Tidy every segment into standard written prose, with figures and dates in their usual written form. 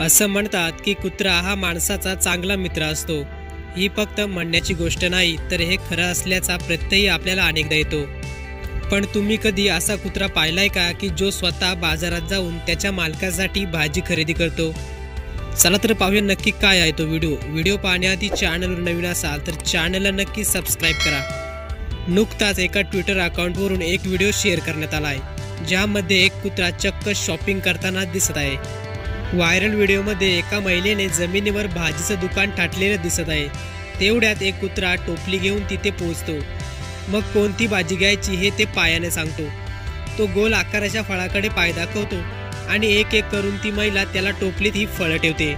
असं म्हणतात की कुत्रा हा माणसाचा चांगला मित्र असतो। ही फक्त म्हणण्याची गोष्ट नाही, तर हे खरं असल्याचा प्रत्ययही आपल्याला अनेकदा येतो। पण तुम्ही कधी असा कुत्रा पाहिलाय का की जो स्वतः बाजारात जाऊन त्याच्या मालकासाठी भाजी खरेदी करतो? चला तर पाहूया नक्की काय आहे तो व्हिडिओ पाहण्याआधी चॅनलवर नवीन असाल तर चॅनलला नक्की सबस्क्राईब करा। नुकताच एका ट्विटर अकाउंटवरून एक व्हिडिओ शेअर करण्यात आला आहे, ज्यामध्ये एक कुत्रा चक्क शॉपिंग करताना दिसत आहे। व्हायरल व्हिडिओमध्ये एका महिलेने जमिनीवर भाजीचं दुकान टाकलेलं दिसत आहे। तेवढ्यात एक कुत्रा टोपली घेऊन तिथे पोहोचतो। मग कोणती भाजी घ्यायची हे ते पायाने सांगतो। तो गोल आकाराच्या फळाकडे पाय दाखवतो आणि एक एक करून ती महिला त्याला टोपलीत ही फळं ठेवते।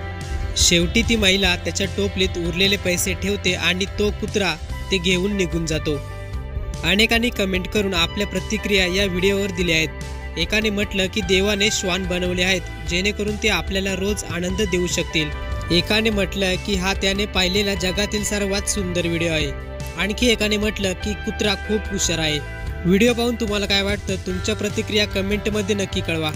शेवटी ती महिला त्याच्या टोपलीत उरलेले पैसे ठेवते आणि तो कुत्रा ते घेऊन निघून जातो। अनेकांनी कमेंट करून आपल्या प्रतिक्रिया या व्हिडिओवर दिल्या आहेत। एकाने म्हटलं की देवाने श्वान बनवले आहेत, जेणेकरून ते आपल्याला रोज आनंद देऊ शकतील। एकाने म्हटलं की हा त्याने पाहिलेला जगातील सर्वात सुंदर व्हिडिओ आहे। आणखी एकाने म्हटलं की कुत्रा खूप हुशार आहे। व्हिडिओ पाहून तुम्हाला काय वाटतं? तुमच्या प्रतिक्रिया कमेंटमध्ये नक्की कळवा।